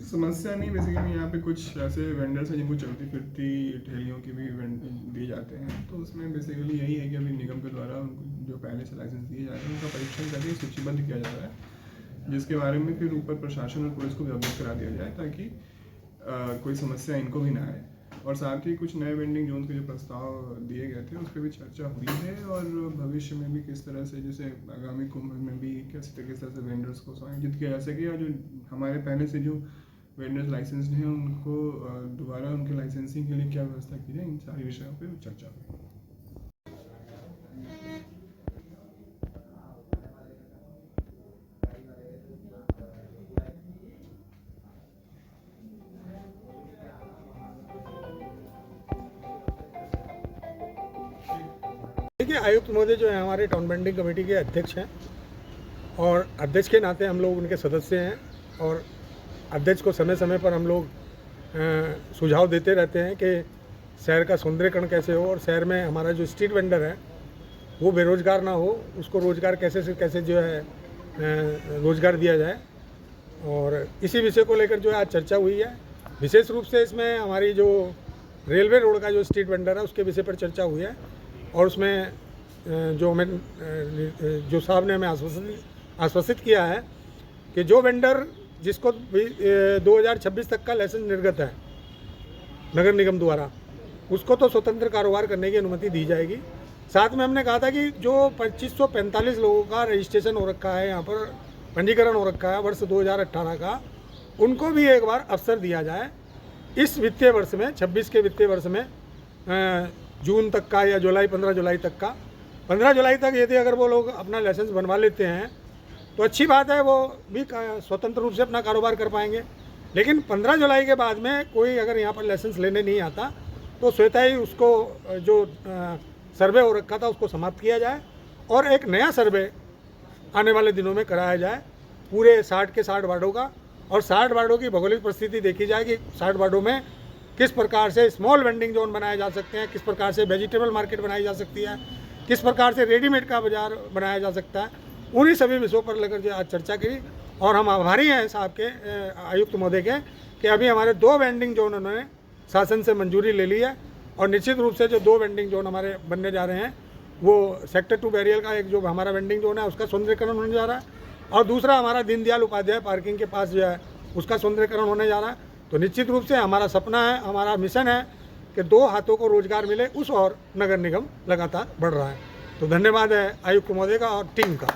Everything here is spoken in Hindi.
समस्या नहीं, बेसिकली यहाँ पे कुछ ऐसे वेंडर्स हैं जिनको चलती फिरती ठेलियों के भी दिए जाते हैं, तो उसमें बेसिकली यही है कि अभी निगम के द्वारा उनको जो पहले से लाइसेंस दिए जा रहे हैं उनका परीक्षण करके सूचीबद्ध किया जा रहा है, जिसके बारे में फिर ऊपर प्रशासन और पुलिस को भी अवगत करा दिया जाए ताकि कोई समस्या इनको भी ना आए। और साथ ही कुछ नए वेंडिंग जोन के जो प्रस्ताव दिए गए थे उस पर भी चर्चा हुई है, और भविष्य में भी किस तरह से, जैसे आगामी कुंभ में भी किस तरह से वेंडर्स को समायोजित किया जा सके, और जो हमारे पहले से जो वेंडर्स लाइसेंस्ड हैं उनको दोबारा उनके लाइसेंसिंग के लिए क्या व्यवस्था की जाए, इन सारी विषयों पर चर्चा हुई। देखिए, आयुक्त महोदय जो है हमारे टाउन वेंडिंग कमेटी के अध्यक्ष हैं, और अध्यक्ष के नाते हम लोग उनके सदस्य हैं, और अध्यक्ष को समय समय पर हम लोग सुझाव देते रहते हैं कि शहर का सौंदर्यीकरण कैसे हो, और शहर में हमारा जो स्ट्रीट वेंडर है वो बेरोजगार ना हो, उसको रोज़गार कैसे से कैसे जो है रोज़गार दिया जाए। और इसी विषय को लेकर जो है आज चर्चा हुई है। विशेष रूप से इसमें हमारी जो रेलवे रोड का जो स्ट्रीट वेंडर है उसके विषय पर चर्चा हुई है, और उसमें जो साहब ने हमें आश्वासित किया है कि जो वेंडर जिसको 2026 तक का लाइसेंस निर्गत है नगर निगम द्वारा, उसको तो स्वतंत्र कारोबार करने की अनुमति दी जाएगी। साथ में हमने कहा था कि जो 2545 लोगों का रजिस्ट्रेशन हो रखा है, यहाँ पर पंजीकरण हो रखा है वर्ष 2018 का, उनको भी एक बार अवसर दिया जाए इस वित्तीय वर्ष में, 26 के वित्तीय वर्ष में, जून तक का या जुलाई 15 जुलाई तक का। 15 जुलाई तक यदि अगर वो लोग अपना लाइसेंस बनवा लेते हैं तो अच्छी बात है, वो भी स्वतंत्र रूप से अपना कारोबार कर पाएंगे। लेकिन 15 जुलाई के बाद में कोई अगर यहाँ पर लाइसेंस लेने नहीं आता तो स्वतः ही उसको जो सर्वे हो रखा था उसको समाप्त किया जाए, और एक नया सर्वे आने वाले दिनों में कराया जाए पूरे 60 के 60 वार्डों का, और 60 वार्डों की भौगोलिक परिस्थिति देखी जाए कि 60 वार्डों में किस प्रकार से स्मॉल वेंडिंग जोन बनाए जा सकते हैं, किस प्रकार से वेजिटेबल मार्केट बनाई जा सकती है, किस प्रकार से रेडीमेड का बाजार बनाया जा सकता है। उन्हीं सभी विषयों पर लेकर जो आज चर्चा करी, और हम आभारी हैं साहब के, आयुक्त महोदय के, कि अभी हमारे 2 वेंडिंग जोन उन्होंने शासन से मंजूरी ले ली है, और निश्चित रूप से जो 2 वेंडिंग जोन हमारे बनने जा रहे हैं वो सेक्टर 2 बैरियल का एक जो हमारा वेंडिंग जोन है उसका सौंदर्यीकरण होने जा रहा है, और दूसरा हमारा दीनदयाल उपाध्याय पार्किंग के पास जो है उसका सौंदर्यीकरण होने जा रहा है। तो निश्चित रूप से हमारा सपना है, हमारा मिशन है कि 2 हाथों को रोजगार मिले, उस और नगर निगम लगातार बढ़ रहा है। तो धन्यवाद है आयुक्त महोदय का और टीम का।